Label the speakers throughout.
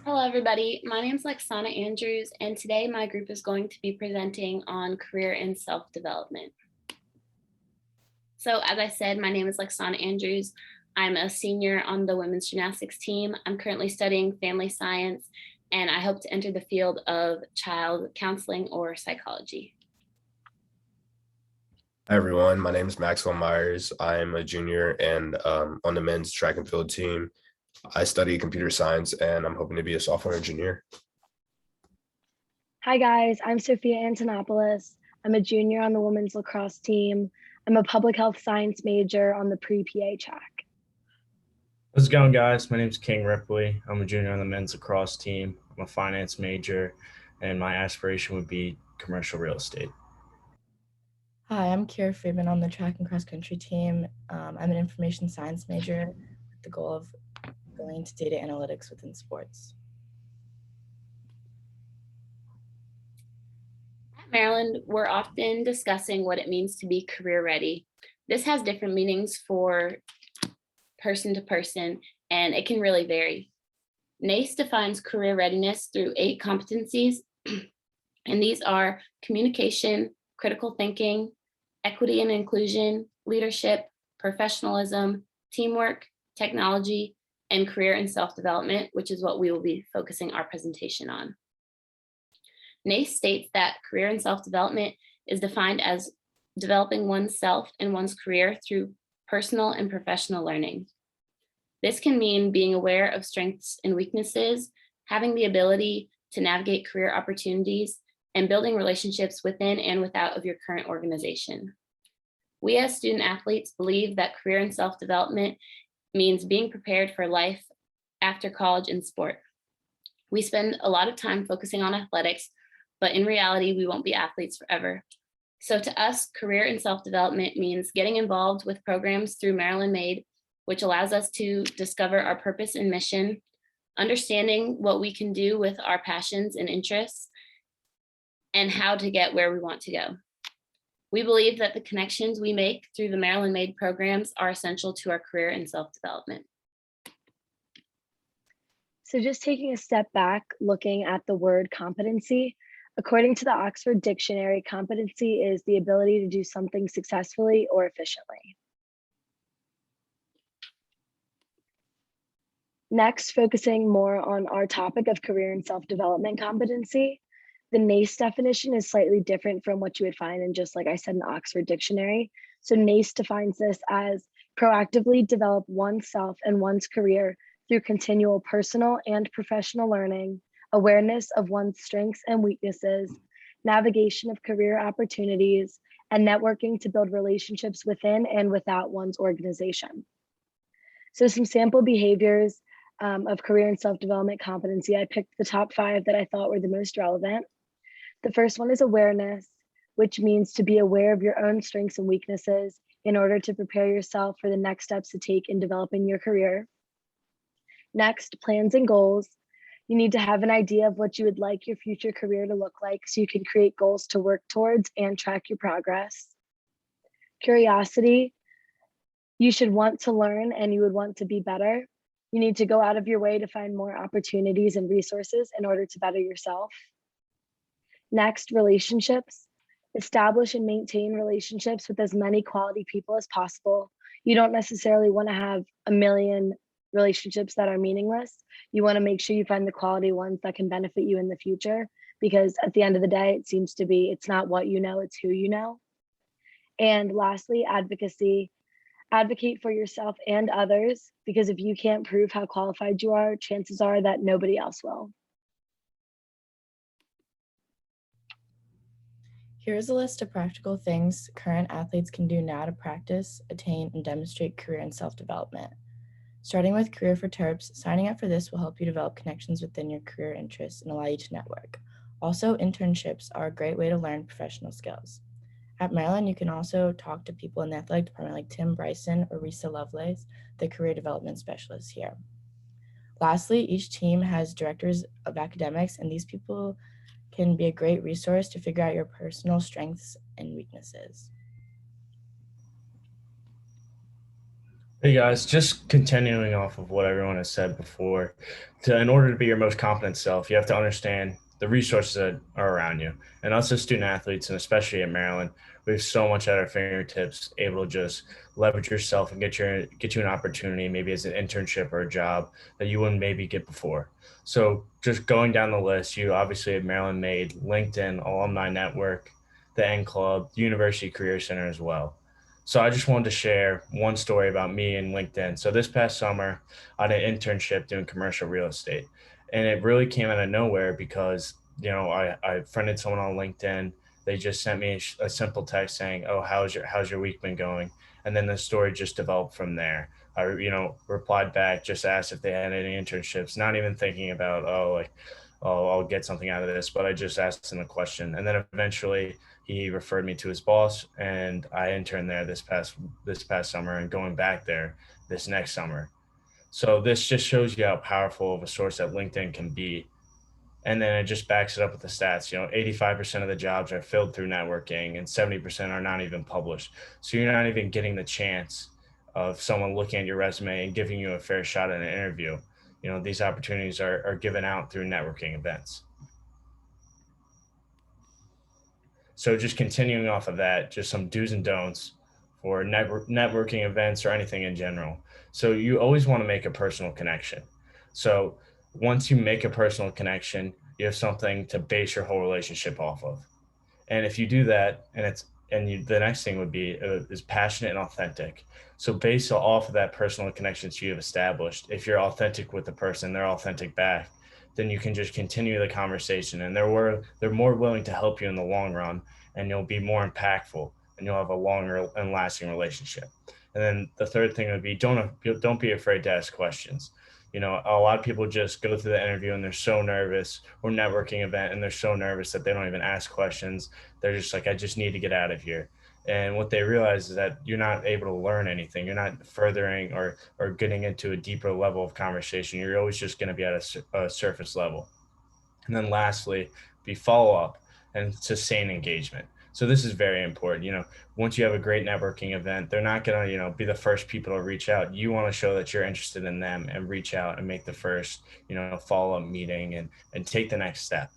Speaker 1: Hello, everybody. My name is Leksana Andrews, and today my group is going to be presenting on career and self-development. So as I said, my name is Leksana Andrews. I'm a senior on the women's gymnastics team. I'm currently studying family science, and I hope to enter the field of child counseling or psychology.
Speaker 2: Hi everyone, my name is Maxwell Myers. I'm a junior and on the men's track and field team. I study computer science and I'm hoping to be a software engineer.
Speaker 3: Hi guys, I'm Sophia Antonopolous. I'm a junior on the women's lacrosse team. I'm a public health science major on the pre-PA track.
Speaker 4: How's it going, guys? My name is King Ripley. I'm a junior on the men's lacrosse team. I'm a finance major, and my aspiration would be commercial real estate.
Speaker 5: Hi, I'm Freedman on the track and cross country team. I'm an information science major with the goal of going into data analytics within sports.
Speaker 1: At Maryland, we're often discussing what it means to be career ready. This has different meanings for person to person, and it can really vary. NACE defines career readiness through 8 competencies, and these are communication, critical thinking, equity and inclusion, leadership, professionalism, teamwork, technology, and career and self-development, which is what we will be focusing our presentation on. NACE states that career and self-development is defined as developing oneself and one's career through personal and professional learning. This can mean being aware of strengths and weaknesses, having the ability to navigate career opportunities, and building relationships within and without of your current organization. We as student athletes believe that career and self-development means being prepared for life after college and sport. We spend a lot of time focusing on athletics, but in reality, we won't be athletes forever. So to us, career and self-development means getting involved with programs through Maryland Made, which allows us to discover our purpose and mission, understanding what we can do with our passions and interests, and how to get where we want to go. We believe that the connections we make through the Maryland Made programs are essential to our career and self-development.
Speaker 3: So just taking a step back, looking at the word competency, according to the Oxford Dictionary, competency is the ability to do something successfully or efficiently. Next, focusing more on our topic of career and self-development competency, the NACE definition is slightly different from what you would find in just, like I said, an Oxford Dictionary. So NACE defines this as proactively develop oneself and one's career through continual personal and professional learning, awareness of one's strengths and weaknesses, navigation of career opportunities, and networking to build relationships within and without one's organization. So some sample behaviors of career and self-development competency. I picked the top 5 that I thought were the most relevant. The first one is awareness, which means to be aware of your own strengths and weaknesses in order to prepare yourself for the next steps to take in developing your career. Next, plans and goals. You need to have an idea of what you would like your future career to look like so you can create goals to work towards and track your progress. Curiosity. You should want to learn and you would want to be better. You need to go out of your way to find more opportunities and resources in order to better yourself. Next, relationships. Establish and maintain relationships with as many quality people as possible. You don't necessarily want to have a million relationships that are meaningless. You want to make sure you find the quality ones that can benefit you in the future, because at the end of the day, it seems to be, it's not what you know, it's who you know. And lastly, advocacy. Advocate for yourself and others, because if you can't prove how qualified you are, chances are that nobody else will.
Speaker 5: Here's a list of practical things current athletes can do now to practice, attain, and demonstrate career and self-development. Starting with Career for Terps, signing up for this will help you develop connections within your career interests and allow you to network. Also, internships are a great way to learn professional skills. At Maryland, you can also talk to people in the athletic department like Tim Bryson or Risa Lovelace, the career development specialist here. Lastly, each team has directors of academics, and these people can be a great resource to figure out your personal strengths and weaknesses.
Speaker 4: Hey guys, just continuing off of what everyone has said before, in order to be your most confident self, you have to understand the resources that are around you. And us as student athletes, and especially at Maryland, we have so much at our fingertips, able to just leverage yourself and get you an opportunity, maybe as an internship or a job that you wouldn't maybe get before. So just going down the list, you obviously at Maryland made LinkedIn, Alumni Network, the N Club, the University Career Center as well. So I just wanted to share one story about me and LinkedIn. So this past summer, I had an internship doing commercial real estate, and it really came out of nowhere because I friended someone on LinkedIn. They just sent me a simple text saying, "Oh, how's your week been going?" And then the story just developed from there. I replied back, just asked if they had any internships, not even thinking about I'll get something out of this, but I just asked him a question, and then eventually he referred me to his boss, and I interned there this past summer, and going back there this next summer. So this just shows you how powerful of a source that LinkedIn can be. And then it just backs it up with the stats. 85% of the jobs are filled through networking, and 70% are not even published. So you're not even getting the chance of someone looking at your resume and giving you a fair shot at an interview. These opportunities are given out through networking events. So just continuing off of that, just some do's and don'ts for networking events or anything in general. So you always want to make a personal connection. So once you make a personal connection, you have something to base your whole relationship off of. And if you do that, the next thing would be is passionate and authentic. So based off of that personal connections you have established, if you're authentic with the person, they're authentic back, then you can just continue the conversation, and they're more willing to help you in the long run, and you'll be more impactful, and you'll have a longer and lasting relationship. And then the third thing would be don't be afraid to ask questions. A lot of people just go through the interview and they're so nervous, or networking event, and they're so nervous that they don't even ask questions. They're just like, I just need to get out of here. And what they realize is that you're not able to learn anything. You're not furthering or getting into a deeper level of conversation. You're always just going to be at a surface level. And then lastly, be follow up and sustain engagement. So this is very important. Once you have a great networking event, they're not going to, be the first people to reach out. You want to show that you're interested in them and reach out and make the first, follow up meeting and take the next step.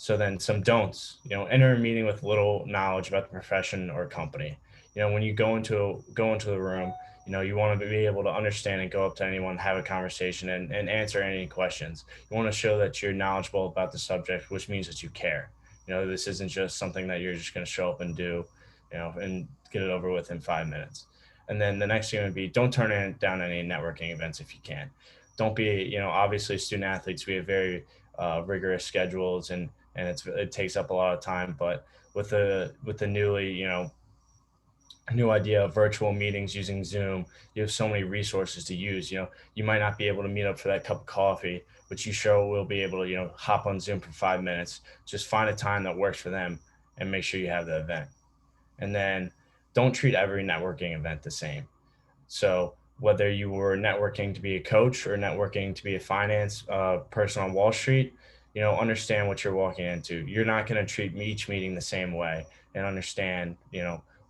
Speaker 4: So then some don'ts, enter a meeting with little knowledge about the profession or company. When you go into the room, you want to be able to understand and go up to anyone, have a conversation and answer any questions. You want to show that you're knowledgeable about the subject, which means that you care. This isn't just something that you're just going to show up and do, and get it over with in 5 minutes. And then the next thing would be, don't turn down any networking events if you can. Don't be, obviously student athletes, we have very rigorous schedules, and it takes up a lot of time. But with the newly, new idea of virtual meetings using Zoom, you have so many resources to use. You might not be able to meet up for that cup of coffee, but you sure will be able to, hop on Zoom for 5 minutes. Just find a time that works for them and make sure you have the event. And then don't treat every networking event the same. So whether you were networking to be a coach or networking to be a finance person on Wall Street, understand what you're walking into. You're not going to treat each meeting the same way, and understand,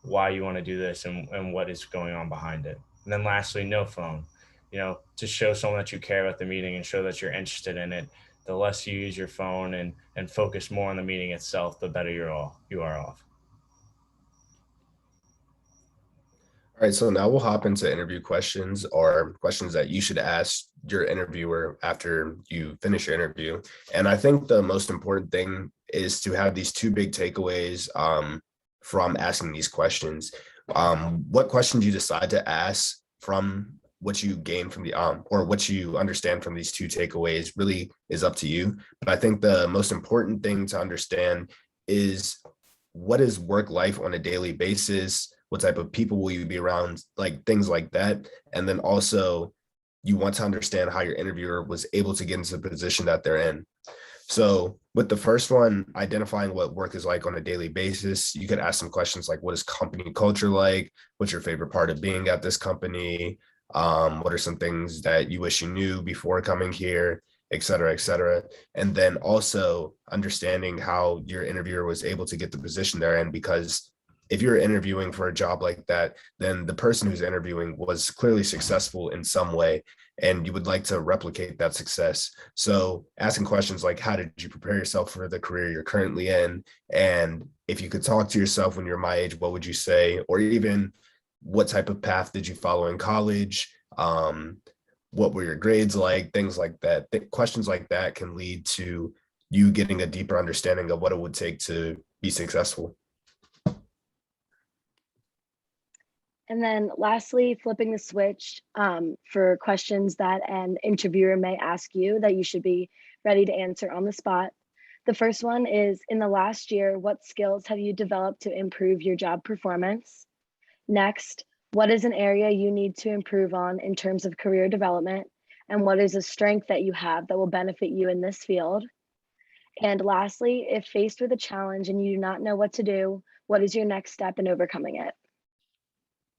Speaker 4: why you want to do this and what is going on behind it. And then lastly, no phone, to show someone that you care about the meeting and show that you're interested in it. The less you use your phone and focus more on the meeting itself, the better you are off.
Speaker 2: All right, so now we'll hop into interview questions, or questions that you should ask your interviewer after you finish your interview. And I think the most important thing is to have these two big takeaways from asking these questions. What questions you decide to ask from what you gain from the or what you understand from these two takeaways really is up to you. But I think the most important thing to understand is, what is work life on a daily basis? What type of people will you be around? Like things like that. And then also you want to understand how your interviewer was able to get into the position that they're in. So with the first one, identifying what work is like on a daily basis, you could ask some questions like, what is company culture like? What's your favorite part of being at this company? What are some things that you wish you knew before coming here, et cetera, et cetera. And then also understanding how your interviewer was able to get the position they're in, because if you're interviewing for a job like that, then the person who's interviewing was clearly successful in some way, and you would like to replicate that success. So asking questions like, how did you prepare yourself for the career you're currently in? And if you could talk to yourself when you're my age, what would you say? Or even what type of path did you follow in college? What were your grades like? Things like that. Questions like that can lead to you getting a deeper understanding of what it would take to be successful.
Speaker 3: And then lastly, flipping the switch for questions that an interviewer may ask you that you should be ready to answer on the spot. The first one is, in the last year, what skills have you developed to improve your job performance? Next, what is an area you need to improve on in terms of career development? And what is a strength that you have that will benefit you in this field? And lastly, if faced with a challenge and you do not know what to do, what is your next step in overcoming it?